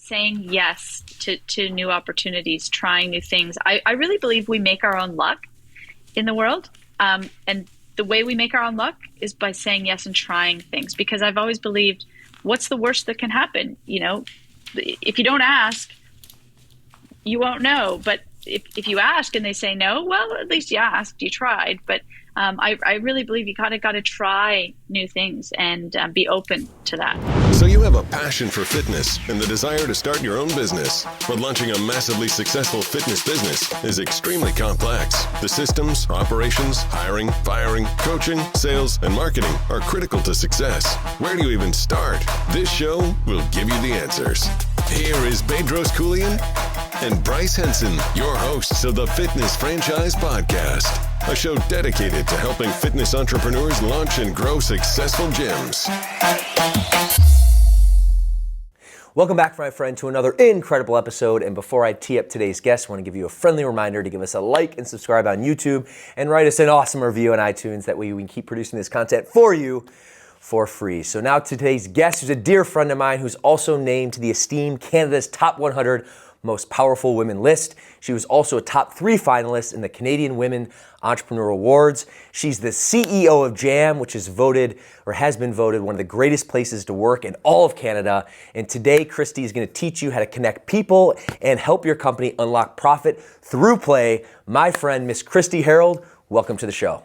saying yes to new opportunities, trying new things. I really believe we make our own luck in the world. And the way we make our own luck is by saying yes and trying things, because I've always believed, what's the worst that can happen? You know, if you don't ask, you won't know. But if you ask and they say no, well, at least you asked, you tried. But I really believe you got to try new things and be open to that. So you have a passion for fitness and the desire to start your own business. But launching a massively successful fitness business is extremely complex. The systems, operations, hiring, firing, coaching, sales, and marketing are critical to success. Where do you even start? This show will give you the answers. Here is Bedros Keuilian and Bryce Henson, your hosts of the Fitness Franchise Podcast, a show dedicated to helping fitness entrepreneurs launch and grow successful gyms. Welcome back, my friend, to another incredible episode. And before I tee up today's guest, I want to give you a friendly reminder to give us a like and subscribe on YouTube and write us an awesome review on iTunes. That way we can keep producing this content for you for free. So now today's guest is a dear friend of mine who's also named to the esteemed Canada's Top 100 Most Powerful Women list. She was also a top 3 finalist in the Canadian Women Entrepreneur Awards. She's the CEO of JAM, which is voted or has been voted one of the greatest places to work in all of Canada. And today, Kristi is going to teach you how to connect people and help your company unlock profit through play. My friend, Miss Kristi Herold, welcome to the show.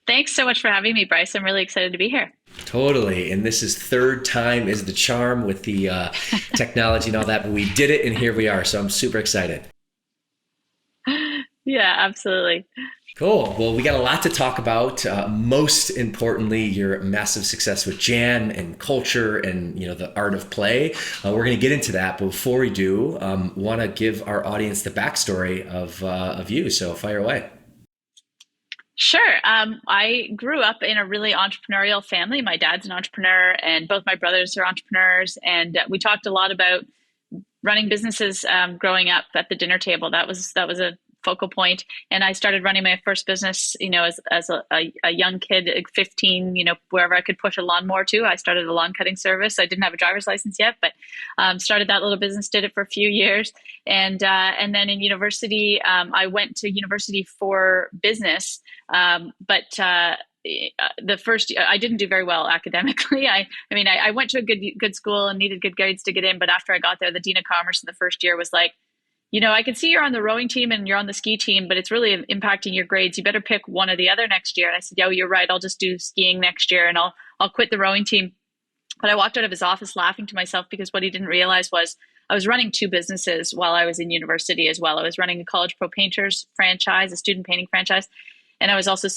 Thanks so much for having me, Bryce. I'm really excited to be here. Totally. And this is third time is the charm with the technology and all that, but we did it and here we are. So I'm super excited. Yeah, absolutely. Cool. Well, we got a lot to talk about. Most importantly, your massive success with JAM and culture and, the art of play. We're going to get into that. But before we do, want to give our audience the backstory of you. So fire away. Sure. I grew up in a really entrepreneurial family. My dad's an entrepreneur and both my brothers are entrepreneurs. And we talked a lot about running businesses growing up at the dinner table. That was a focal point. And I started running my first business, as a young kid, 15, wherever I could push a lawnmower to. I started a lawn cutting service. I didn't have a driver's license yet, but started that little business, did it for a few years. And then in university, I went to university for business. But the first year, I didn't do very well academically. I went to a good school and needed good grades to get in. But after I got there, the Dean of Commerce in the first year was like, I can see you're on the rowing team and you're on the ski team, but it's really impacting your grades. You better pick one or the other next year. And I said, yeah, you're right. I'll just do skiing next year and I'll quit the rowing team. But I walked out of his office laughing to myself because what he didn't realize was I was running 2 businesses while I was in university as well. I was running a College Pro Painters franchise, a student painting franchise. And I was also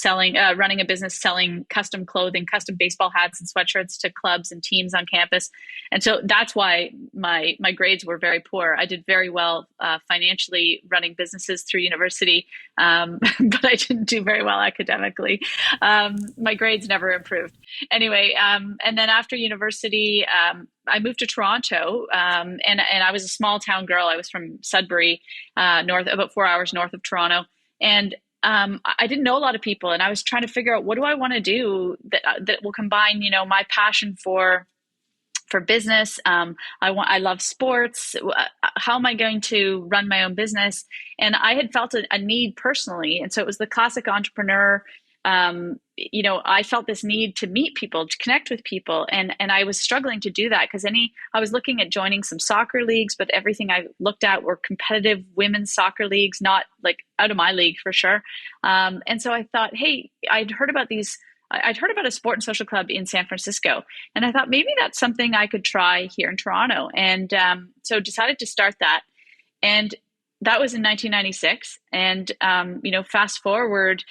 running a business selling custom clothing, custom baseball hats and sweatshirts to clubs and teams on campus. And so that's why my grades were very poor. I did very well financially running businesses through university, but I didn't do very well academically. My grades never improved. Anyway, and then after university, I moved to Toronto, and I was a small town girl. I was from Sudbury, about 4 hours north of Toronto. And I didn't know a lot of people, and I was trying to figure out what do I want to do that will combine, my passion for business. I love sports. How am I going to run my own business? And I had felt a need personally, and so it was the classic entrepreneur. I felt this need to meet people, to connect with people. And I was struggling to do that because I was looking at joining some soccer leagues, but everything I looked at were competitive women's soccer leagues, not like out of my league for sure. And so I thought, hey, I'd heard about a sport and social club in San Francisco. And I thought maybe that's something I could try here in Toronto. And so decided to start that. And that was in 1996. And, fast forward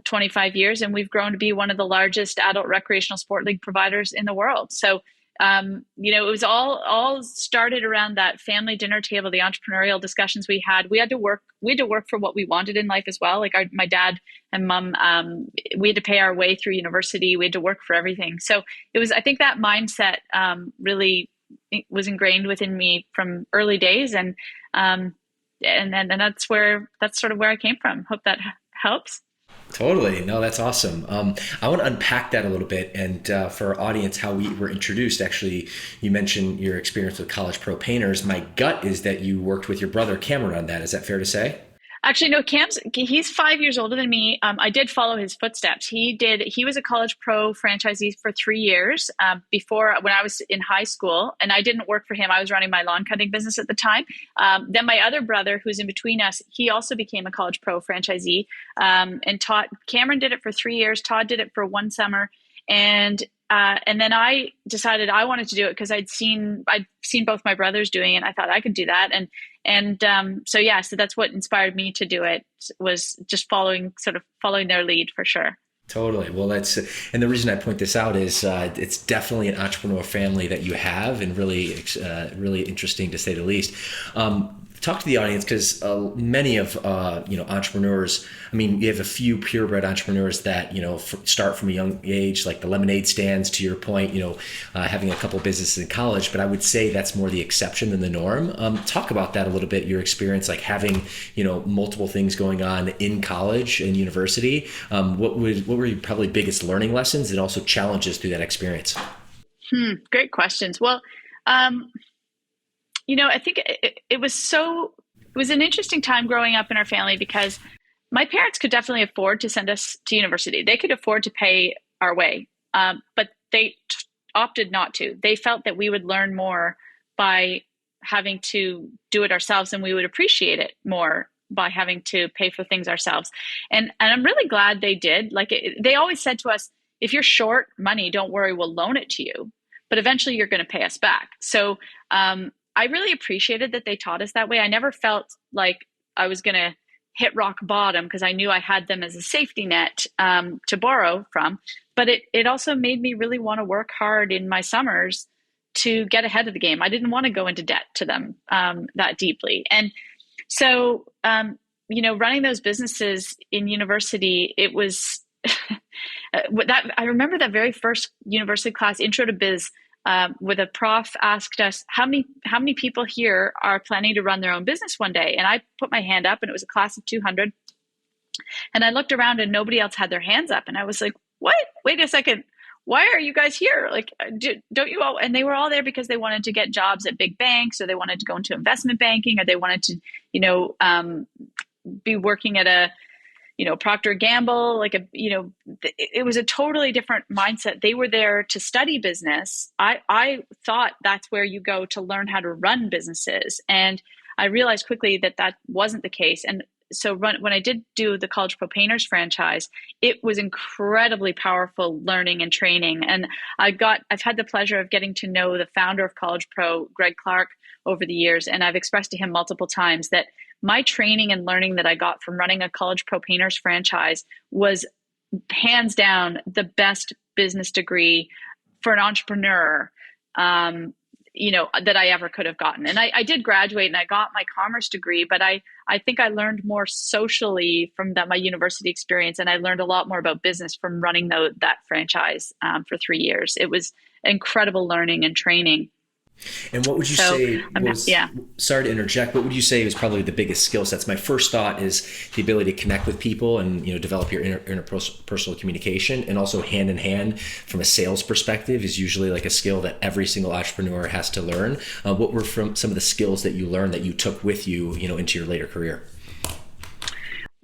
25 years, and we've grown to be one of the largest adult recreational sport league providers in the world. So, it was all started around that family dinner table, the entrepreneurial discussions we had. We had to work for what we wanted in life as well. Like my dad and mom, we had to pay our way through university. We had to work for everything. So I think that mindset really was ingrained within me from early days, and that's sort of where I came from. Hope that helps. Totally. No, that's awesome. I want to unpack that a little bit. And for our audience, how we were introduced, actually, you mentioned your experience with College Pro Painters. My gut is that you worked with your brother Cameron on that. Is that fair to say? Actually, no, he's 5 years older than me. I did follow his footsteps. He was a College Pro franchisee for 3 years before when I was in high school, and I didn't work for him. I was running my lawn cutting business at the time. Then my other brother, who's in between us, he also became a College Pro franchisee. And Cameron did it for 3 years. Todd did it for one summer. And then I decided I wanted to do it because I'd seen both my brothers doing it. And I thought I could do that. So that's what inspired me to do it, was just following their lead for sure. Totally. Well, and the reason I point this out is it's definitely an entrepreneur family that you have, and really, really interesting to say the least. Talk to the audience, because many of entrepreneurs. I mean, you have a few purebred entrepreneurs that start from a young age, like the lemonade stands. To your point, having a couple businesses in college, but I would say that's more the exception than the norm. Talk about that a little bit. Your experience, like having multiple things going on in college and university. What were your probably biggest learning lessons, and also challenges through that experience? Great questions. Well, I think it was an interesting time growing up in our family, because my parents could definitely afford to send us to university. They could afford to pay our way, but they opted not to. They felt that we would learn more by having to do it ourselves, and we would appreciate it more by having to pay for things ourselves. And I'm really glad they did. They always said to us, if you're short money, don't worry, we'll loan it to you, but eventually you're going to pay us back. So I really appreciated that they taught us that way. I never felt like I was going to hit rock bottom, because I knew I had them as a safety net to borrow from. But it also made me really want to work hard in my summers to get ahead of the game. I didn't want to go into debt to them that deeply. And so, running those businesses in university, it was I remember that very first university class, Intro to Biz, with a prof asked us, how many people here are planning to run their own business one day? And I put my hand up, and it was a class of 200. And I looked around and nobody else had their hands up. And I was like, what? Wait a second. Why are you guys here? Like, don't you all? And they were all there because they wanted to get jobs at big banks, or they wanted to go into investment banking, or they wanted to, be working at a, Procter & Gamble, it was a totally different mindset. They were there to study business. I thought that's where you go to learn how to run businesses. And I realized quickly that that wasn't the case. And so when I did do the College Pro Painters franchise, it was incredibly powerful learning and training. And I've had the pleasure of getting to know the founder of College Pro, Greg Clark, over the years. And I've expressed to him multiple times that my training and learning that I got from running a College Pro Painters franchise was hands down the best business degree for an entrepreneur, that I ever could have gotten. And I did graduate and I got my commerce degree, but I think I learned more socially from my university experience. And I learned a lot more about business from running that franchise for 3 years. It was incredible learning and training. And what would you say was, sorry to interject, what would you say was probably the biggest skill sets? My first thought is the ability to connect with people and, develop your interpersonal communication, and also hand in hand from a sales perspective is usually like a skill that every single entrepreneur has to learn. What were some of the skills that you learned that you took with you, into your later career?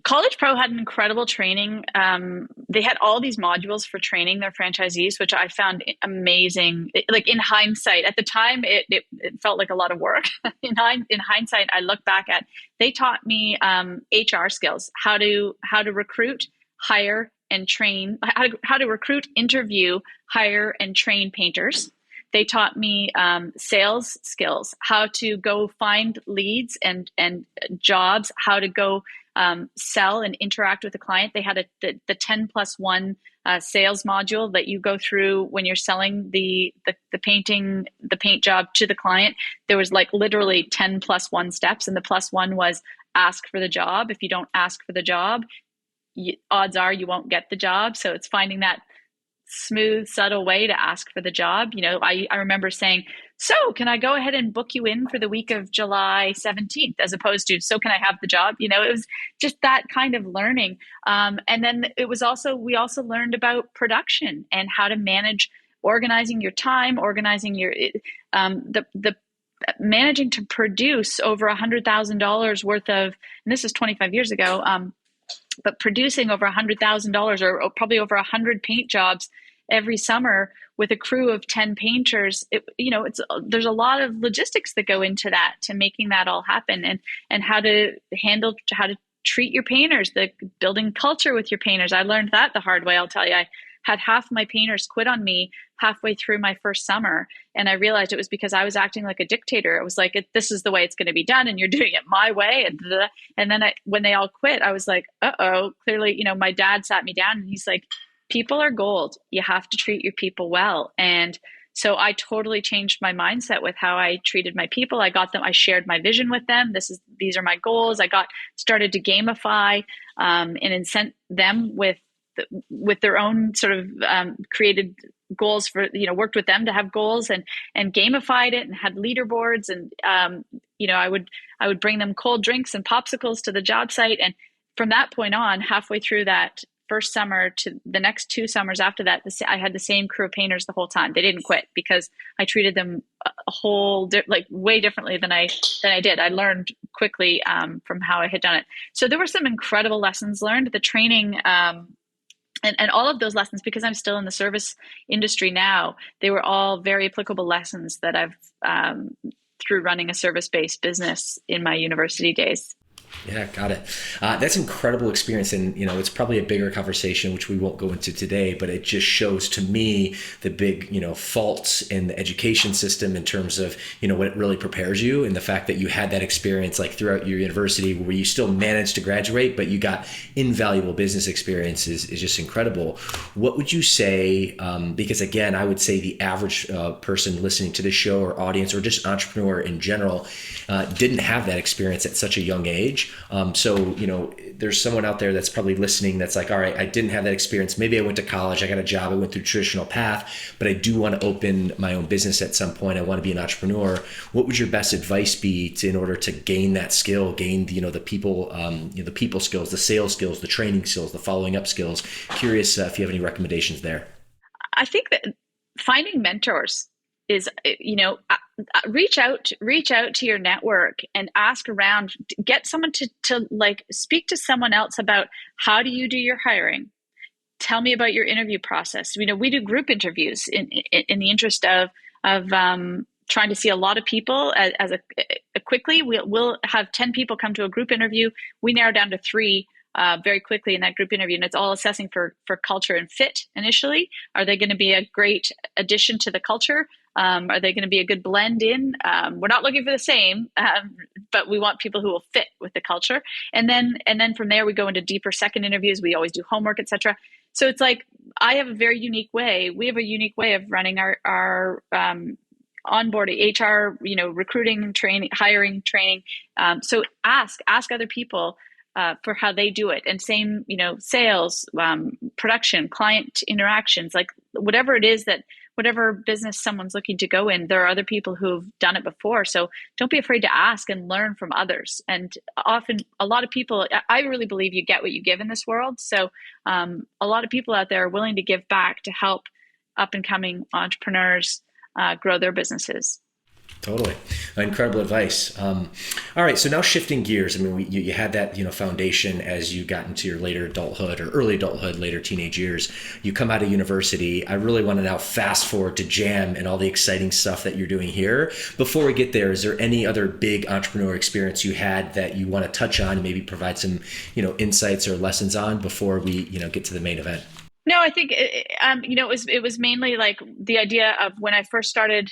College Pro had an incredible training. They had all these modules for training their franchisees, which I found amazing. In hindsight, at the time, it felt like a lot of work. In hindsight, I look back at, they taught me HR skills, how to recruit, hire, and train, how to recruit, interview, hire, and train painters. They taught me sales skills, how to go find leads and jobs, how to go sell and interact with the client. They had the 10+1 sales module that you go through when you're selling the paint job to the client. There was literally 10+1 steps, and the +1 was ask for the job. If you don't ask for the job, odds are you won't get the job. So it's finding that smooth, subtle way to ask for the job. I remember saying, so can I go ahead and book you in for the week of July 17th, as opposed to, so can I have the job? You know, it was just that kind of learning. And then it was also, we also learned about production and how to manage organizing your time, organizing your, the managing to produce over $100,000 worth of, and this is 25 years ago, but producing over $100,000 or probably over 100 paint jobs every summer with a crew of 10 painters, there's a lot of logistics that go into that, to making that all happen, and how to treat your painters, the building culture with your painters. I learned that the hard way. I'll tell you, I had half my painters quit on me halfway through my first summer. And I realized it was because I was acting like a dictator. It was like, this is the way it's going to be done, and you're doing it my way. And then when they all quit, I was like, uh-oh, clearly, my dad sat me down and he's like, people are gold. You have to treat your people well. And so I totally changed my mindset with how I treated my people. I got them, I shared my vision with them. These are my goals. I started to gamify and incent them with their own sort of created goals for, worked with them to have goals, and gamified it, and had leaderboards. And, I would bring them cold drinks and popsicles to the job site. And from that point on, halfway through that first summer to the next 2 summers after that, I had the same crew of painters the whole time. They didn't quit because I treated them way differently than I did. I learned quickly from how I had done it. So there were some incredible lessons learned. The training, and all of those lessons, because I'm still in the service industry now, they were all very applicable lessons that I've through running a service-based business in my university days. Yeah, got it. That's incredible experience. And, it's probably a bigger conversation, which we won't go into today, but it just shows to me the big, faults in the education system in terms of, what it really prepares you, and the fact that you had that experience like throughout your university where you still managed to graduate, but you got invaluable business experience is just incredible. What would you say? Because again, I would say the average person listening to this show or audience or just entrepreneur in general didn't have that experience at such a young age. So, there's someone out there that's probably listening that's like, all right, I didn't have that experience. Maybe I went to college, I got a job, I went through traditional path, but I do want to open my own business at some point. I want to be an entrepreneur. What would your best advice be in order to gain that skill, gain, the people, the people skills, the sales skills, the training skills, the following up skills? Curious if you have any recommendations there. I think that finding mentors is, reach out to your network and ask around, get someone to speak to someone else about how do you do your hiring? Tell me about your interview process. We do group interviews in the interest of trying to see a lot of people as a quickly. We'll have 10 people come to a group interview. We narrow down to 3 very quickly in that group interview, and it's all assessing for culture and fit initially. Are they going to be a great addition to the culture? Are they going to be a good blend in? We're not looking for the same, but we want people who will fit with the culture. And then from there, we go into deeper second interviews. We always do homework, etc. So it's like, I have a very unique way. We have a unique way of running our onboarding, HR, recruiting, training, hiring, training. So ask other people for how they do it. And same, sales, production, client interactions, like whatever it is whatever business someone's looking to go in, there are other people who've done it before. So don't be afraid to ask and learn from others. And often a lot of people, I really believe you get what you give in this world. So a lot of people out there are willing to give back to help up and coming entrepreneurs grow their businesses. Totally. Incredible advice. All right. So now shifting gears, you had that, foundation as you got into your later adulthood or early adulthood, later teenage years. You come out of university. I really want to now fast forward to Jam and all the exciting stuff that you're doing here. Before we get there, is there any other big entrepreneur experience you had that you want to touch on and maybe provide some, insights or lessons on before we, get to the main event? No, I think it was mainly like the idea of when I first started.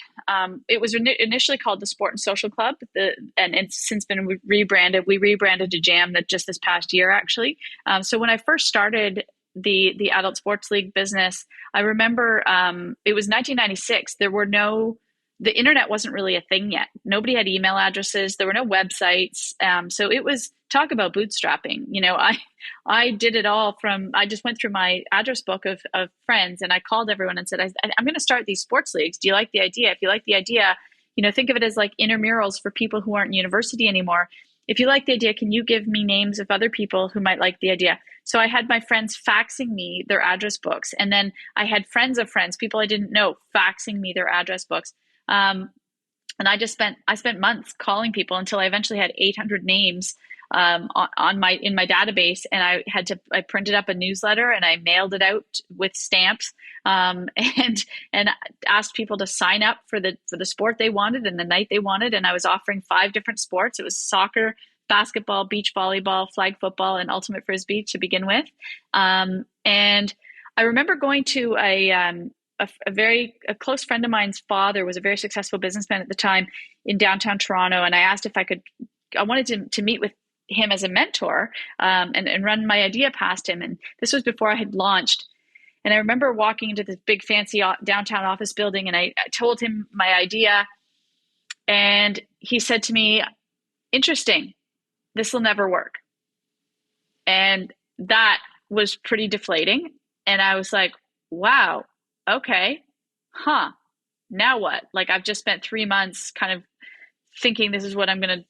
It was initially called the Sport and Social Club, and it's since been rebranded. We rebranded to Jam that just this past year, actually. So when I first started the adult sports league business, I remember it was 1996. The internet wasn't really a thing yet. Nobody had email addresses. There were no websites. So it was talk about bootstrapping. I did it all I just went through my address book of friends, and I called everyone and said, I'm going to start these sports leagues. Do you like the idea? If you like the idea, think of it as like intramurals for people who aren't in university anymore. If you like the idea, can you give me names of other people who might like the idea? So I had my friends faxing me their address books. And then I had friends of friends, people I didn't know, faxing me their address books. And I spent months calling people until I eventually had 800 names in my database. And I printed up a newsletter and I mailed it out with stamps, and asked people to sign up for the sport they wanted and the night they wanted. And I was offering 5 different sports. It was soccer, basketball, beach volleyball, flag football, and ultimate frisbee to begin with. And I remember going to a close friend of mine's father was a very successful businessman at the time in downtown Toronto. And I asked if I wanted to meet with him as a mentor, and run my idea past him. And this was before I had launched. And I remember walking into this big fancy downtown office building, and I told him my idea. And he said to me, "Interesting, this will never work." And that was pretty deflating. And I was like, wow, okay, now what? Like, I've just spent 3 months kind of thinking this is what I'm going to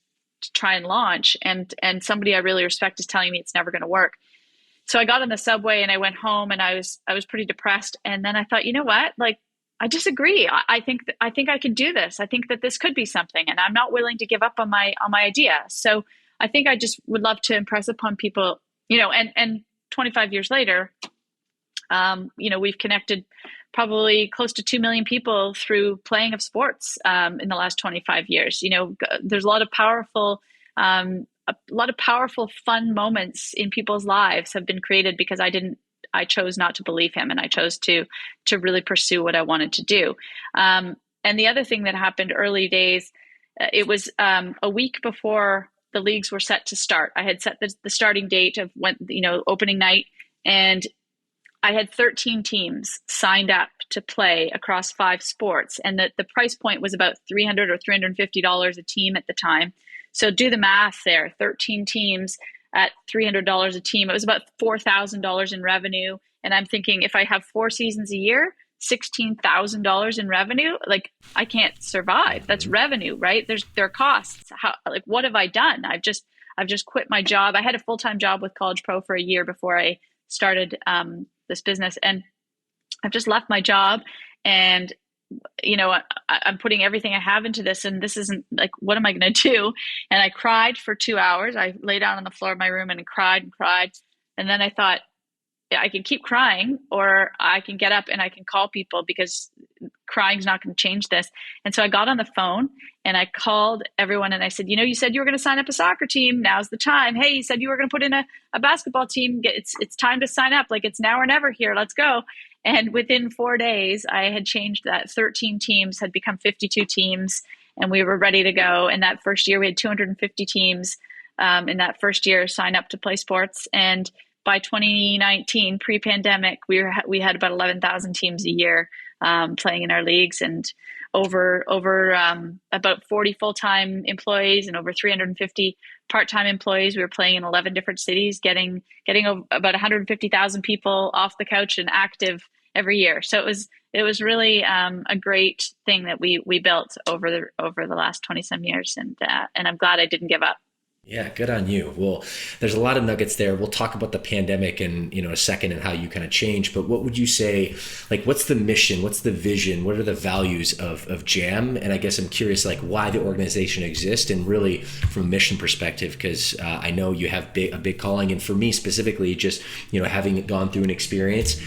try and launch. And somebody I really respect is telling me it's never going to work. So I got on the subway and I went home, and I was pretty depressed. And then I thought, you know what? Like, I disagree. I think I can do this. I think that this could be something, and I'm not willing to give up on my idea. So I think I just would love to impress upon people, and 25 years later, we've connected probably close to 2 million people through playing of sports in the last 25 years. There's a lot of powerful, fun moments in people's lives have been created because I chose not to believe him, and I chose to really pursue what I wanted to do. And the other thing that happened early days, it was a week before the leagues were set to start. I had set the starting date of when, opening night, and I had 13 teams signed up to play across 5 sports. And the price point was about $300 or $350 a team at the time. So do the math there, 13 teams at $300 a team. It was about $4,000 in revenue. And I'm thinking, if I have 4 seasons a year, $16,000 in revenue, like, I can't survive. That's revenue, right? There are costs. What have I done? I've just quit my job. I had a full-time job with College Pro for a year before I started this business, and I've just left my job, and I'm putting everything I have into this, and this isn't, like, what am I going to do? And I cried for 2 hours. I lay down on the floor of my room and cried. And then I thought, I can keep crying, or I can get up and I can call people, because crying's not going to change this. And so I got on the phone and I called everyone, and I said, you said you were going to sign up a soccer team. Now's the time. Hey, you said you were going to put in a basketball team. It's time to sign up. Like, it's now or never here. Let's go. And within 4 days, I had changed that. 13 teams had become 52 teams, and we were ready to go. And that first year, we had 250 teams in that first year sign up to play sports. And by 2019, pre-pandemic, we had about 11,000 teams a year playing in our leagues, and over about 40 full-time employees and over 350 part-time employees. We were playing in 11 different cities, getting about 150,000 people off the couch and active every year. So it was really a great thing that we built over the last 20 some years, and I'm glad I didn't give up. Yeah, good on you. Well, there's a lot of nuggets there. We'll talk about the pandemic in a second and how you kind of change. But what would you say, like, what's the mission? What's the vision? What are the values of JAM? And I guess I'm curious, like, why the organization exists, and really from a mission perspective, because I know you have a big calling. And for me specifically, just, having gone through an experience,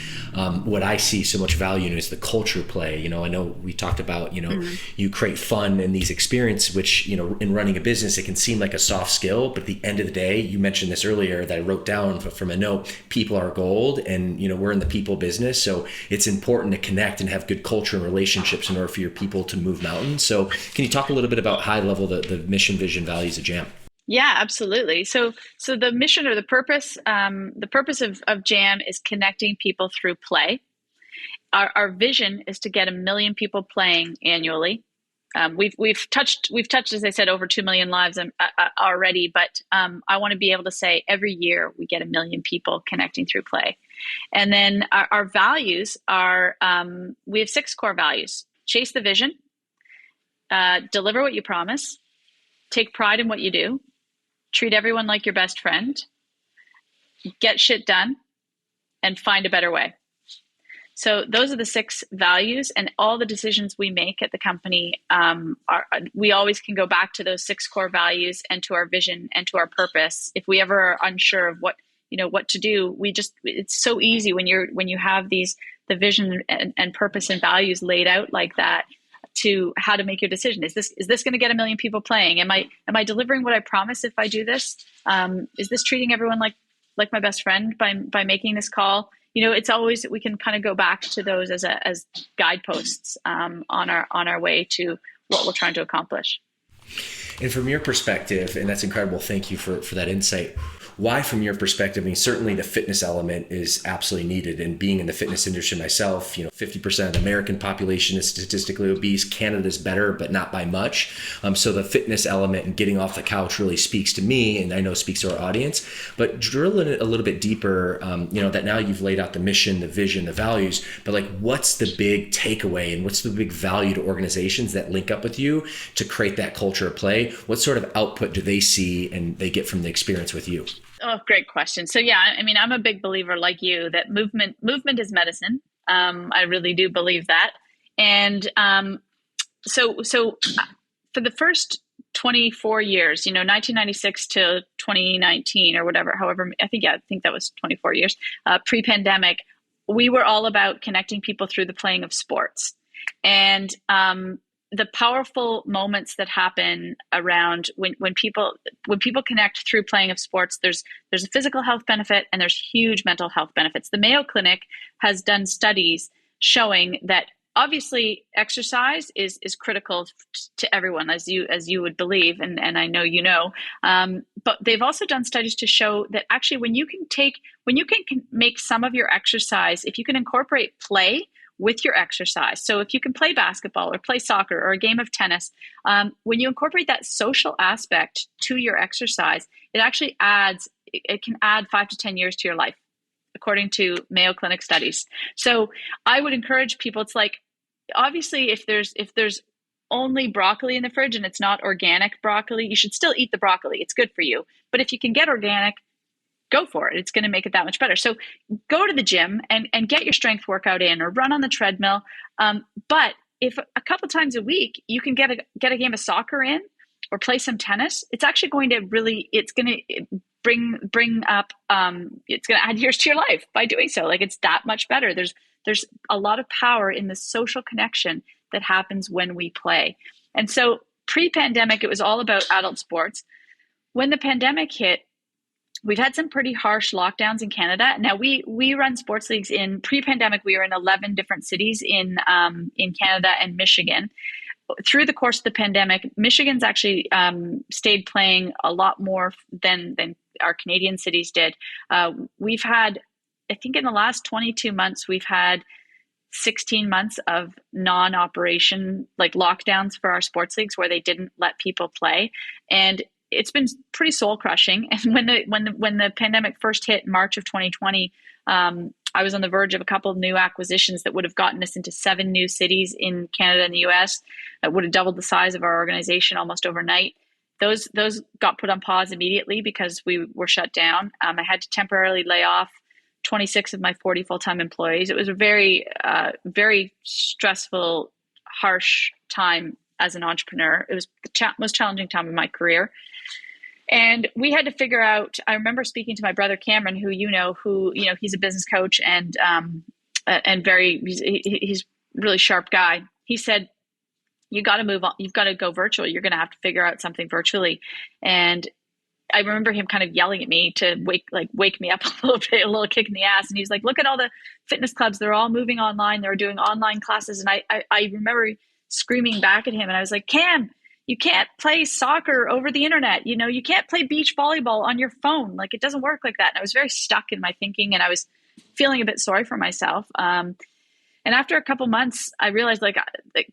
what I see so much value in is the culture play. I know we talked about, you create fun in these experiences, which, in running a business, it can seem like a soft skill. But at the end of the day, you mentioned this earlier that I wrote down from a note, people are gold, and we're in the people business. So it's important to connect and have good culture and relationships in order for your people to move mountains. So can you talk a little bit about high level, the mission, vision, values of JAM? Yeah, absolutely. So the mission or the purpose of JAM is connecting people through play. Our vision is to get 1 million people playing annually. We've touched, as I said, over 2 million lives already, but I want to be able to say every year we get 1 million people connecting through play. And then our values are, we have 6 core values: chase the vision, deliver what you promise, take pride in what you do, treat everyone like your best friend, get shit done, and find a better way. So those are the 6 values, and all the decisions we make at the company, we always can go back to those 6 core values and to our vision and to our purpose. If we ever are unsure of what to do, it's so easy when you have the vision and purpose and values laid out like that, to how to make your decision. Is this going to get 1 million people playing? Am I delivering what I promise if I do this? Is this treating everyone like my best friend by making this call? It's always, we can kind of go back to those as guideposts on our way to what we're trying to accomplish. And from your perspective, and that's incredible, thank you for that insight. Why, from your perspective, I mean, certainly the fitness element is absolutely needed. And being in the fitness industry myself, 50% of the American population is statistically obese. Canada's better, but not by much. So the fitness element and getting off the couch really speaks to me, and I know speaks to our audience. But drilling it a little bit deeper, that now you've laid out the mission, the vision, the values, but what's the big takeaway and what's the big value to organizations that link up with you to create that culture of play? What sort of output do they see and they get from the experience with you? Oh, great question. So yeah, I mean, I'm a big believer like you that movement is medicine. I really do believe that. And so for the first 24 years, 1996 to 2019 or whatever, however, I think that was 24 years, pre-pandemic, we were all about connecting people through the playing of sports. And the powerful moments that happen around when people connect through playing of sports, there's a physical health benefit and there's huge mental health benefits. The Mayo Clinic has done studies showing that obviously exercise is critical to everyone, as you would believe, and I know but they've also done studies to show that actually when you can make some of your exercise, if you can incorporate play with your exercise. So if you can play basketball or play soccer or a game of tennis, when you incorporate that social aspect to your exercise, it can add 5 to 10 years to your life, according to Mayo Clinic studies. So I would encourage people, it's obviously if there's only broccoli in the fridge and it's not organic broccoli, you should still eat the broccoli. It's good for you. But if you can get organic, go for it. It's going to make it that much better. So go to the gym and get your strength workout in, or run on the treadmill. But if a couple times a week you can get a game of soccer in or play some tennis, it's actually going to bring up, it's going to add years to your life by doing so. It's that much better. There's a lot of power in the social connection that happens when we play. And so pre-pandemic, it was all about adult sports. When the pandemic hit, we've had some pretty harsh lockdowns in Canada. Now we run sports leagues in pre-pandemic. We were in 11 different cities in Canada and Michigan. Through the course of the pandemic, Michigan's actually stayed playing a lot more than our Canadian cities did. We've had, I think in the last 22 months, we've had 16 months of non-operation, lockdowns for our sports leagues where they didn't let people play. And it's been pretty soul crushing. And when the pandemic first hit in March of 2020, I was on the verge of a couple of new acquisitions that would have gotten us into 7 new cities in Canada and the US. That would have doubled the size of our organization almost overnight. Those got put on pause immediately because we were shut down. I had to temporarily lay off 26 of my 40 full-time employees. It was a very, very stressful, harsh time as an entrepreneur. It was the most challenging time of my career. And we had to figure out, I remember speaking to my brother Cameron, who he's a business coach and he's a really sharp guy. He said, you got to move on. You've got to go virtual. You're going to have to figure out something virtually. And I remember him kind of yelling at me to wake me up a little bit, a little kick in the ass. And he's like, look at all the fitness clubs. They're all moving online. They're doing online classes. And I remember screaming back at him. And I was like, Cam, you can't play soccer over the internet. You can't play beach volleyball on your phone. It doesn't work like that. And I was very stuck in my thinking, and I was feeling a bit sorry for myself. And after a couple months, I realized like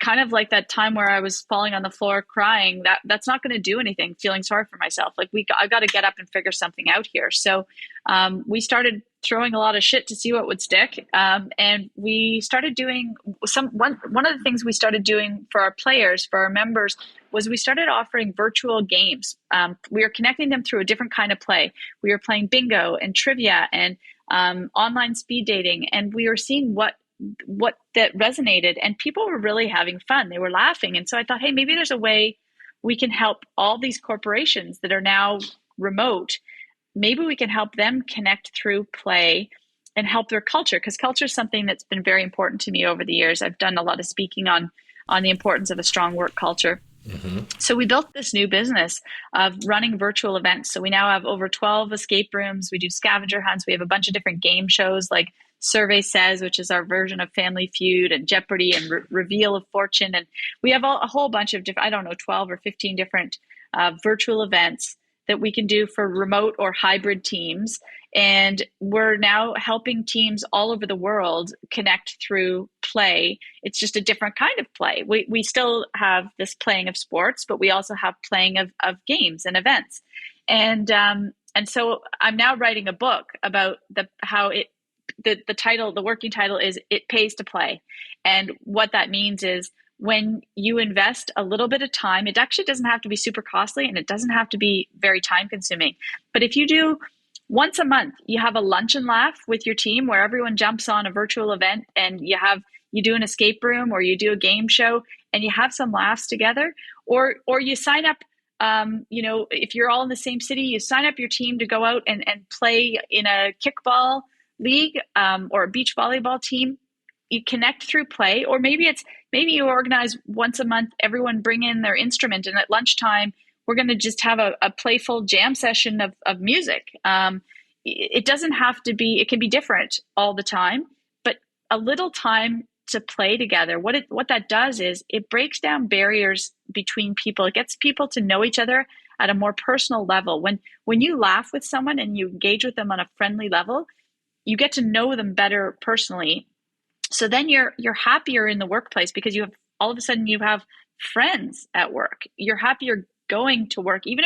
kind of like that time where I was falling on the floor crying, that's not going to do anything, feeling sorry for myself. Like I got to get up and figure something out here. So we started throwing a lot of shit to see what would stick. And we started doing one of the things we started doing for our players, for our members, was we started offering virtual games. We were connecting them through a different kind of play. We were playing bingo and trivia and online speed dating. And we were seeing what that resonated, and people were really having fun. They were laughing. And so I thought, hey, maybe there's a way we can help all these corporations that are now remote. Maybe we can help them connect through play and help their culture, because culture is something that's been very important to me over the years. I've done a lot of speaking on the importance of a strong work culture. Mm-hmm. So we built this new business of running virtual events. So we now have over 12 escape rooms. We do scavenger hunts. We have a bunch of different game shows like Survey Says, which is our version of Family Feud, and Jeopardy, and Reveal of Fortune. And we have a whole bunch of different, 12 or 15 different virtual events that we can do for remote or hybrid teams. And we're now helping teams all over the world connect through play. It's just a different kind of play. We still have this playing of sports, but we also have playing of games and events. And so I'm now writing a book about the title, the working title is It Pays to Play. And what that means is, when you invest a little bit of time, it actually doesn't have to be super costly, and it doesn't have to be very time consuming. But if you do once a month, you have a lunch and laugh with your team where everyone jumps on a virtual event, and you do an escape room, or you do a game show, and you have some laughs together, or you sign up, if you're all in the same city, you sign up your team to go out and play in a kickball league or a beach volleyball team. You connect through play, or maybe you organize once a month, everyone bring in their instrument, and at lunchtime, we're going to just have a playful jam session of music. It doesn't have to be, it can be different all the time, but a little time to play together. What that does is it breaks down barriers between people. It gets people to know each other at a more personal level. When you laugh with someone and you engage with them on a friendly level, you get to know them better personally. So then you're happier in the workplace, because all of a sudden you have friends at work. You're happier going to work, even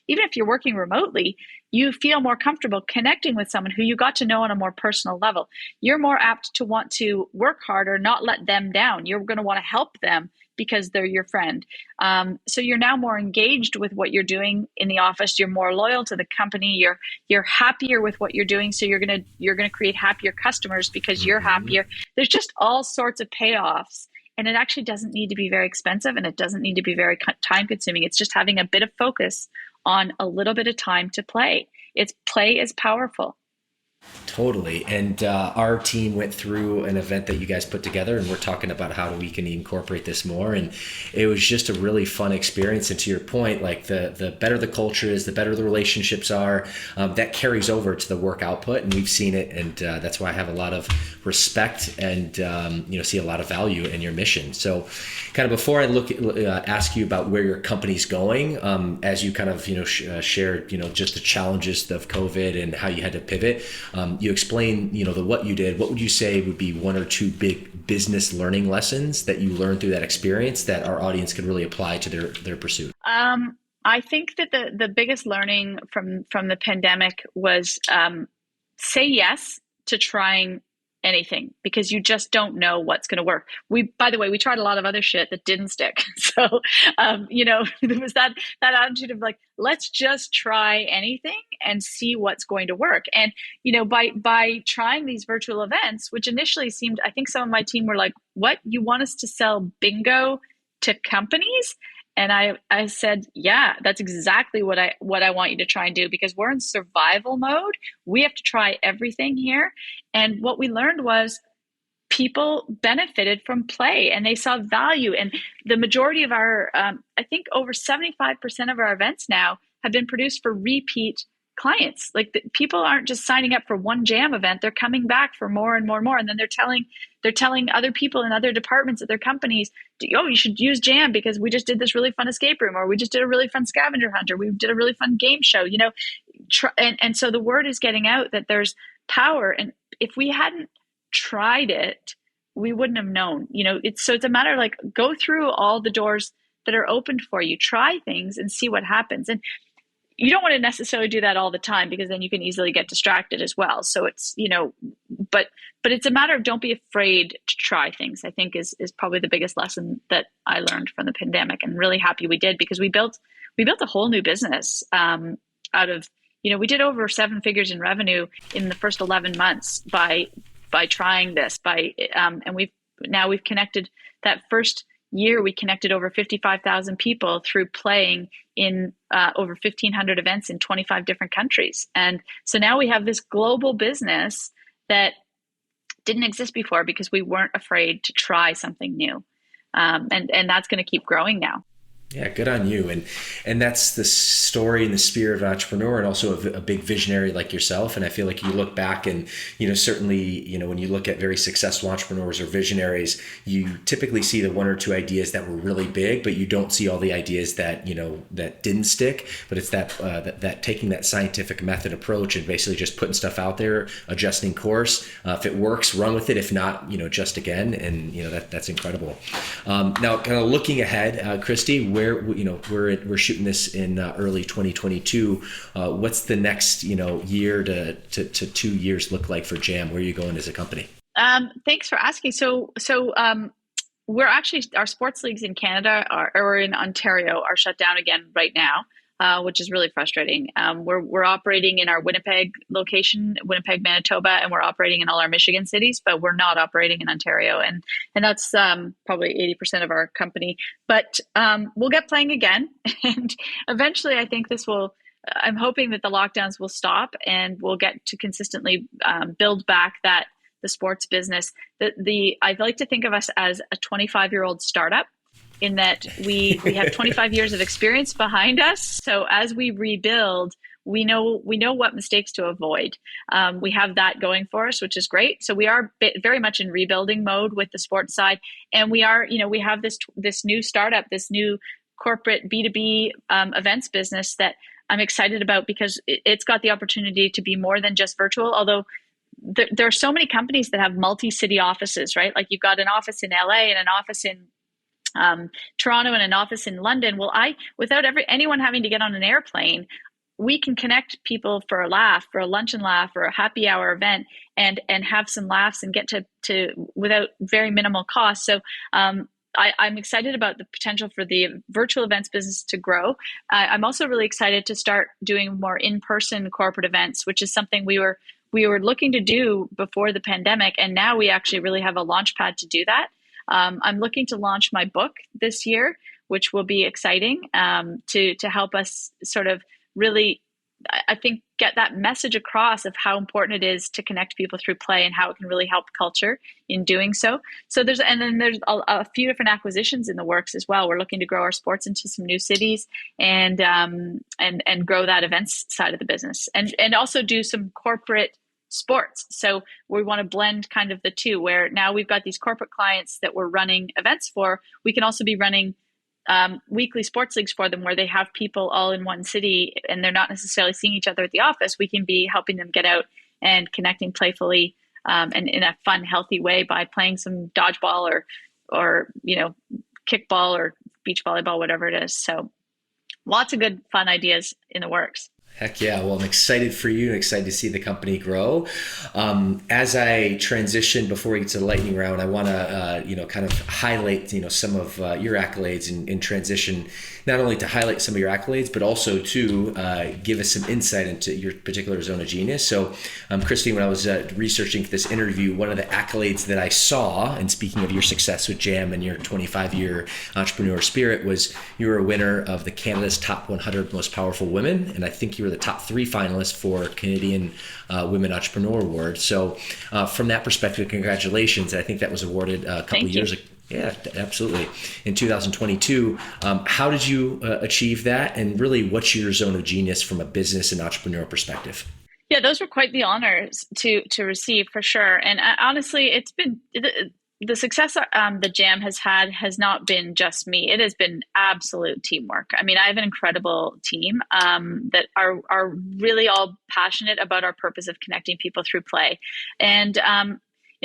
if you're working remotely, you feel more comfortable connecting with someone who you got to know on a more personal level. You're more apt to want to work harder, not let them down. You're going to want to help them because they're your friend. So you're now more engaged with what you're doing in the office. You're more loyal to the company. You're happier with what you're doing. So you're gonna create happier customers because you're happier. There's just all sorts of payoffs. And it actually doesn't need to be very expensive, and it doesn't need to be very time consuming. It's just having a bit of focus on a little bit of time to play. Play is powerful. Totally. And our team went through an event that you guys put together, and we're talking about how we can incorporate this more. And it was just a really fun experience. And to your point, like the better the culture is, the better the relationships are, that carries over to the work output. And we've seen it. And that's why I have a lot of respect and, see a lot of value in your mission. So kind of before I ask you about where your company's going, as you kind of, shared, just the challenges of COVID and how you had to pivot, you explain, what you did. What would you say would be one or two big business learning lessons that you learned through that experience that our audience can really apply to their pursuit? I think that the biggest learning from the pandemic was say yes to trying anything, because you just don't know what's going to work. By the way, we tried a lot of other shit that didn't stick. So, there was that attitude of like, let's just try anything and see what's going to work. And, by trying these virtual events, which initially seemed, I think some of my team were like, what, you want us to sell bingo to companies? And I said, yeah, that's exactly what I want you to try and do, because we're in survival mode. We have to try everything here. And what we learned was people benefited from play, and they saw value. And the majority of our, I think over 75% of our events now have been produced for repeat clients. Like people aren't just signing up for one jam event, they're coming back for more and more and more. And then they're telling other people in other departments at their companies, oh, you should use jam because we just did this really fun escape room, or we just did a really fun scavenger hunt, or we did a really fun game show, and so the word is getting out that there's power. And if we hadn't tried it, we wouldn't have known. It's a matter of like, go through all the doors that are opened for you, try things and see what happens. And you don't want to necessarily do that all the time, because then you can easily get distracted as well. So it's, but it's a matter of, don't be afraid to try things, I think is probably the biggest lesson that I learned from the pandemic, and really happy we did, because we built a whole new business out of, we did over 7 figures in revenue in the first 11 months by trying this, and we've connected that first year, we connected over 55,000 people through playing in over 1,500 events in 25 different countries. And so now we have this global business that didn't exist before, because we weren't afraid to try something new. And that's going to keep growing now. Yeah, good on you. And that's the story and the spirit of an entrepreneur, and also a big visionary like yourself. And I feel like you look back and, certainly, when you look at very successful entrepreneurs or visionaries, you typically see the 1 or 2 ideas that were really big, but you don't see all the ideas that, that didn't stick. But it's that taking that scientific method approach and basically just putting stuff out there, adjusting course. If it works, run with it. If not, just again. And, that's incredible. Now, kind of looking ahead, Kristi, we're shooting this in early 2022. What's the next year to 2 years look like for Jam? Where are you going as a company? Thanks for asking. So we're actually, our sports leagues in Canada or in Ontario are shut down again right now, which is really frustrating. We're operating in our Winnipeg location, Winnipeg, Manitoba, and we're operating in all our Michigan cities, but we're not operating in Ontario, and that's probably 80% of our company. But we'll get playing again, and eventually, I think I'm hoping that the lockdowns will stop, and we'll get to consistently build back the sports business. I'd like to think of us as a 25-year-old startup, in that we have 25 years of experience behind us. So as we rebuild, we know what mistakes to avoid. We have that going for us, which is great. So we are very much in rebuilding mode with the sports side. And we have this new startup, this new corporate B2B events business that I'm excited about, because it's got the opportunity to be more than just virtual. Although there are so many companies that have multi-city offices, right? Like you've got an office in LA and an office in Toronto and an office in London. Well, without anyone having to get on an airplane, we can connect people for a laugh, for a lunch and laugh, or a happy hour event, and have some laughs and get to without very minimal cost. So I'm excited about the potential for the virtual events business to grow. I'm also really excited to start doing more in-person corporate events, which is something we were looking to do before the pandemic, and now we actually really have a launch pad to do that. I'm looking to launch my book this year, which will be exciting, to help us sort of really, I think, get that message across of how important it is to connect people through play and how it can really help culture in doing so. So there's a few different acquisitions in the works as well. We're looking to grow our sports into some new cities and grow that events side of the business, and also do some corporate sports. So we want to blend kind of the two, where now we've got these corporate clients that we're running events for. We can also be running weekly sports leagues for them, where they have people all in one city and they're not necessarily seeing each other at the office. We can be helping them get out and connecting playfully and in a fun, healthy way by playing some dodgeball or kickball or beach volleyball, whatever it is. So lots of good, fun ideas in the works. Heck yeah. Well, I'm excited for you and excited to see the company grow. As I transition, before we get to the lightning round, I want to, kind of highlight, some of your accolades and transition, not only to highlight some of your accolades, but also to give us some insight into your particular zone of genius. So, Kristi, when I was researching for this interview, one of the accolades that I saw, and speaking of your success with Jam and your 25-year entrepreneur spirit, was you were a winner of the Canada's Top 100 Most Powerful Women, and I think you were the top 3 finalists for Canadian Women Entrepreneur Award. So from that perspective, congratulations. I think that was awarded a couple of years ago. Yeah, absolutely. In 2022, how did you achieve that? And really, what's your zone of genius from a business and entrepreneur perspective? Yeah, those were quite the honors to receive, for sure. And honestly, it's been the success the Jam has had has not been just me. It has been absolute teamwork. I mean, I have an incredible team that are really all passionate about our purpose of connecting people through play. And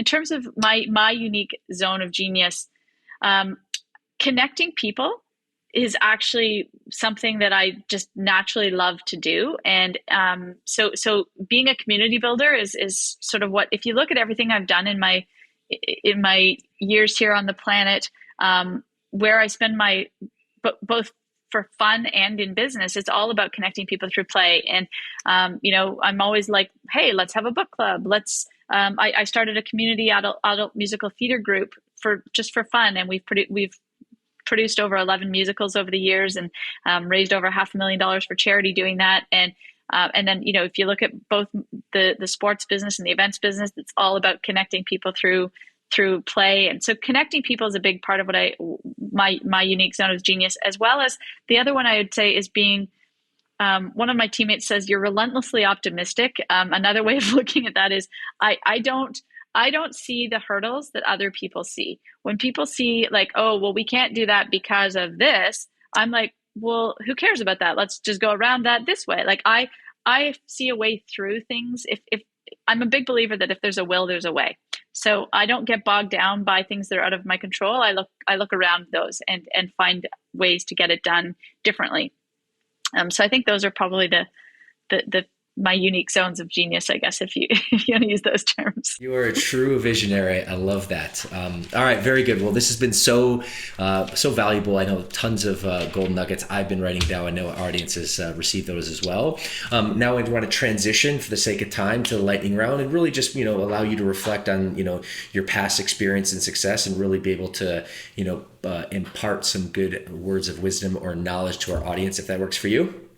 in terms of my unique zone of genius, connecting people is actually something that I just naturally love to do. And so being a community builder is sort of what, if you look at everything I've done in my years here on the planet, where I spend my both for fun and in business, it's all about connecting people through play. And I'm always like, hey, let's have a book club. I started a community adult musical theater group for fun, and we've produced over 11 musicals over the years, and raised over $500,000 for charity doing that. And then, if you look at both the sports business and the events business, it's all about connecting people through play. And so connecting people is a big part of what my unique zone of genius, as well as the other one I would say is being, one of my teammates says, you're relentlessly optimistic. Another way of looking at that is I don't see the hurdles that other people see. When people see like, oh, well, we can't do that because of this, I'm like, well, who cares about that? Let's just go around that this way. Like I see a way through things. If I'm a big believer that if there's a will, there's a way. So I don't get bogged down by things that are out of my control. I look around those and find ways to get it done differently. So I think those are probably the my unique zones of genius, I guess, if you want to use those terms. You are a true visionary. I love that. All right, very good. Well, this has been so valuable. I know tons of golden nuggets I've been writing down. I know our audience has received those as well. Now I want to transition for the sake of time to the lightning round and really just, allow you to reflect on, your past experience and success, and really be able to, impart some good words of wisdom or knowledge to our audience, if that works for you.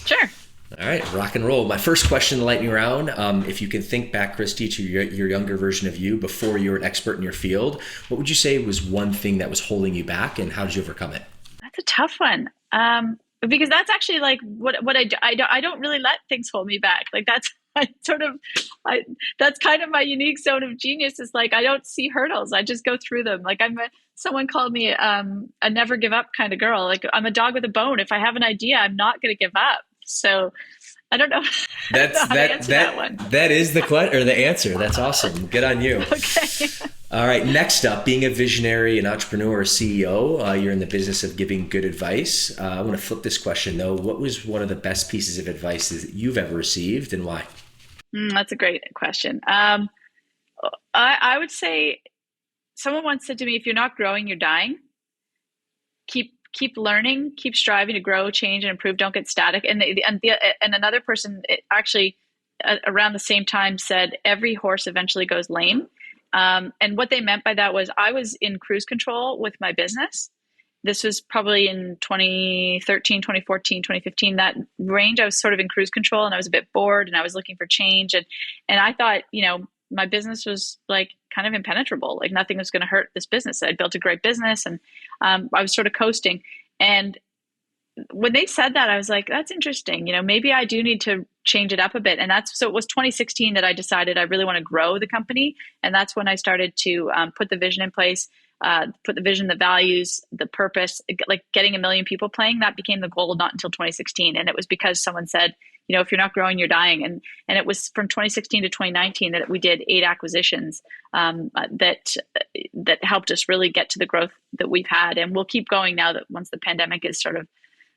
Sure. All right, rock and roll. My first question, the lightning round. If you can think back, Kristi, to your younger version of you before you were an expert in your field, what would you say was one thing that was holding you back, and how did you overcome it? That's a tough one. Because that's actually like what I do. I don't really let things hold me back. Like that's that's kind of my unique zone of genius, is like I don't see hurdles. I just go through them. Like someone called me a never give up kind of girl. Like I'm a dog with a bone. If I have an idea, I'm not going to give up. So I don't know. That one. That is the answer. That's awesome. Good on you. Okay. All right. Next up, being a visionary, an entrepreneur, a CEO, you're in the business of giving good advice. I want to flip this question though. What was one of the best pieces of advice that you've ever received, and why? That's a great question. I would say someone once said to me, if you're not growing, you're dying. Keep learning, keep striving to grow, change, and improve. Don't get static. And another person actually around the same time said, every horse eventually goes lame. And what they meant by that was I was in cruise control with my business. This was probably in 2013, 2014, 2015, that range. I was sort of in cruise control, and I was a bit bored, and I was looking for change. And I thought, my business was like kind of impenetrable. Like nothing was going to hurt this business. I'd built a great business, and I was sort of coasting. And when they said that, I was like, that's interesting. Maybe I do need to change it up a bit. And so it was 2016 that I decided I really want to grow the company. And that's when I started to put the vision in place, put the vision, the values, the purpose, like getting 1 million people playing. That became the goal not until 2016. And it was because someone said, if you're not growing, you're dying. And it was from 2016 to 2019 that we did 8 acquisitions that helped us really get to the growth that we've had. And we'll keep going now that once the pandemic is sort of,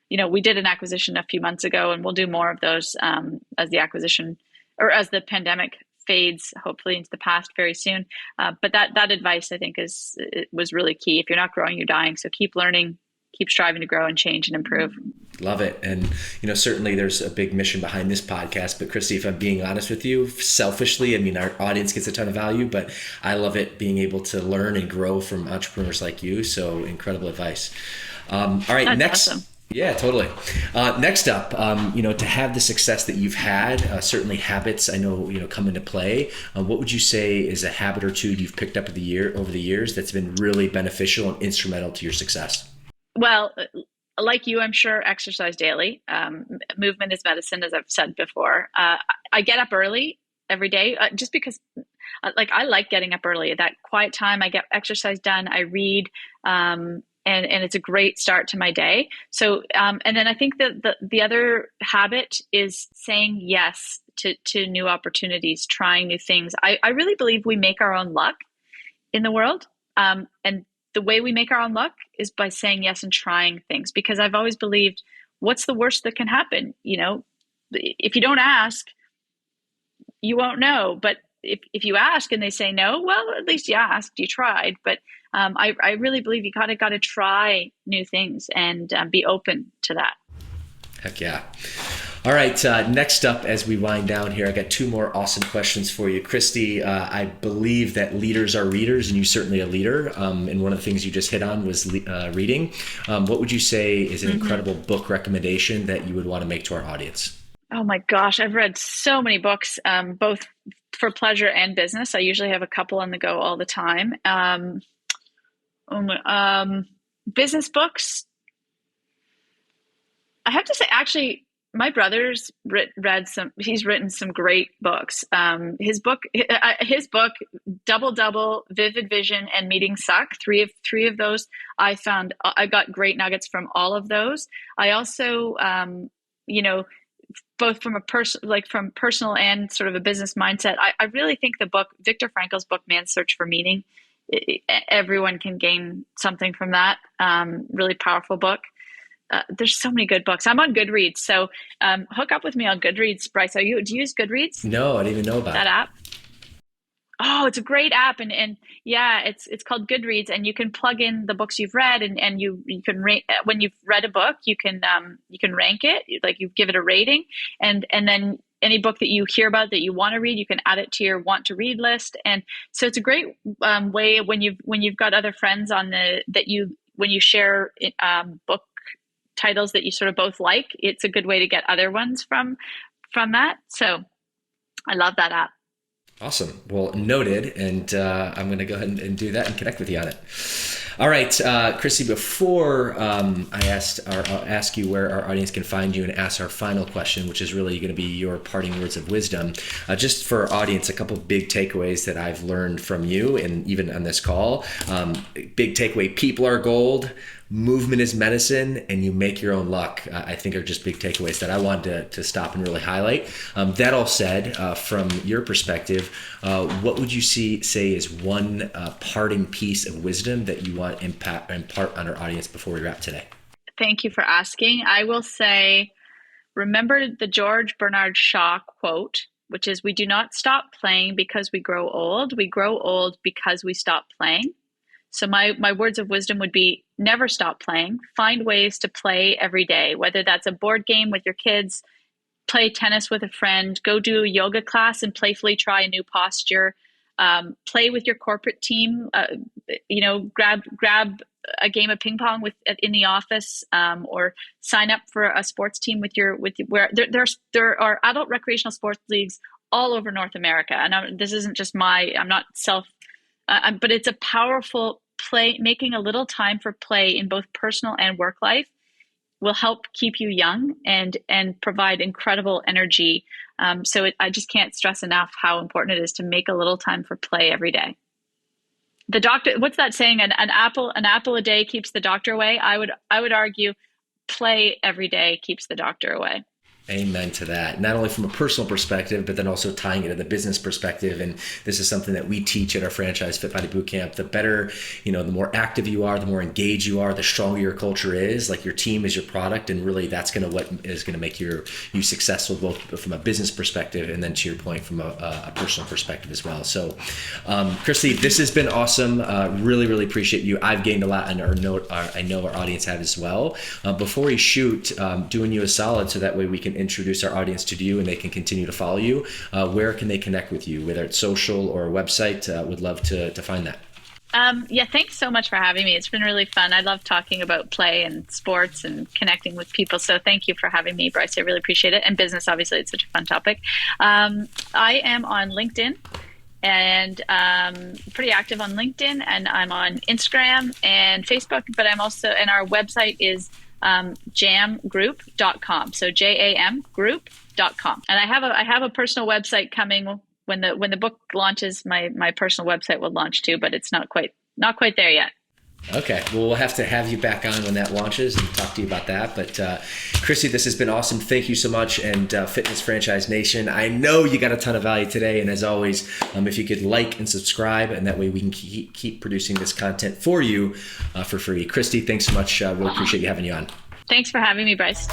we did an acquisition a few months ago, and we'll do more of those as the pandemic fades, hopefully into the past very soon. But that advice, I think, was really key. If you're not growing, you're dying. So keep learning, keep striving to grow and change and improve. Love it. And, certainly there's a big mission behind this podcast, but Kristi, if I'm being honest with you, selfishly, our audience gets a ton of value, but I love it being able to learn and grow from entrepreneurs like you. So incredible advice. All right. That's next. Awesome. Yeah, totally. Next up, to have the success that you've had, certainly habits, I know, come into play. What would you say is a habit or two you've picked up over the years that's been really beneficial and instrumental to your success? Well, like you, I'm sure exercise daily. Movement is medicine, as I've said before. I get up early every day just because I like getting up early. That quiet time, I get exercise done, I read, and it's a great start to my day. So, and then I think that the other habit is saying yes to new opportunities, trying new things. I really believe we make our own luck in the world. And the way we make our own luck is by saying yes and trying things, because I've always believed, what's the worst that can happen? If you don't ask, you won't know. But if you ask and they say no, well, at least you asked, you tried. But I really believe you got to try new things and be open to that. Heck yeah. All right, next up, as we wind down here, I got two more awesome questions for you. Kristi, I believe that leaders are readers, and you're certainly a leader. And one of the things you just hit on was reading. What would you say is an incredible book recommendation that you would want to make to our audience? Oh my gosh, I've read so many books, both for pleasure and business. I usually have a couple on the go all the time. Business books. I have to say, actually, my brother's he's written some great books. His book, Double Double, Vivid Vision, and Meetings Suck. Three of those I found. I got great nuggets from all of those. I also, both from from personal and sort of a business mindset, I really think the book, Viktor Frankl's book, Man's Search for Meaning, everyone can gain something from that. Really powerful book. There's so many good books. I'm on Goodreads, so hook up with me on Goodreads. Bryce, do you use Goodreads? No, I didn't even know about that app. Oh, it's a great app, and yeah, it's called Goodreads, and you can plug in the books you've read, and you can rate when you've read a book. You can rank it, like you give it a rating, and then any book that you hear about that you want to read, you can add it to your want to read list. And so it's a great way when you've got other friends when you share book titles that you sort of both like. It's a good way to get other ones from that. So I love that app. Awesome. Well, noted. And I'm going to go ahead and do that and connect with you on it. All right, Kristi, before I'll ask you where our audience can find you and ask our final question, which is really going to be your parting words of wisdom, just for our audience, a couple of big takeaways that I've learned from you and even on this call. Big takeaway, people are gold. Movement is medicine, and you make your own luck, I think are just big takeaways that I wanted to stop and really highlight. That all said, from your perspective, what would you say is one parting piece of wisdom that you want to impart on our audience before we wrap today? Thank you for asking. I will say, remember the George Bernard Shaw quote, which is, "We do not stop playing because we grow old. We grow old because we stop playing." So my words of wisdom would be, never stop playing. Find ways to play every day, whether that's a board game with your kids, play tennis with a friend, go do a yoga class and playfully try a new posture, play with your corporate team, grab a game of ping pong in the office, or sign up for a sports team where there are adult recreational sports leagues all over North America. And this isn't just I'm not but it's a powerful play. Making a little time for play in both personal and work life will help keep you young and provide incredible energy. I just can't stress enough how important it is to make a little time for play every day. The doctor, what's that saying? An apple a day keeps the doctor away. I would argue play every day keeps the doctor away. Amen to that. Not only from a personal perspective, but then also tying it to the business perspective. And this is something that we teach at our franchise Fit Body Bootcamp. The better, the more active you are, the more engaged you are, the stronger your culture is. Like, your team is your product, and really that's what is going to make you successful, both from a business perspective and then, to your point, from a personal perspective as well. So, Kristi, this has been awesome. Really, really appreciate you. I've gained a lot, and I know our audience have as well. Before we shoot, doing you a solid so that way we can introduce our audience to you and they can continue to follow you. Where can they connect with you, whether it's social or a website? Would love to find that. Thanks so much for having me. It's been really fun. I love talking about play and sports and connecting with people. So thank you for having me, Bryce. I really appreciate it. And business, obviously, it's such a fun topic. I am on LinkedIn and pretty active on LinkedIn, and I'm on Instagram and Facebook, but I'm also, and our website is jamgroup.com. So jamgroup.com. And I have a personal website coming when the book launches. My personal website will launch too, but it's not quite there yet. Okay, well, we'll have to have you back on when that launches and talk to you about that. But Kristi, this has been awesome. Thank you so much. And Fitness Franchise Nation, I know you got a ton of value today. And as always, if you could like and subscribe, and that way we can keep producing this content for you for free. Kristi, thanks so much. Really appreciate you having you on. Thanks for having me, Bryce.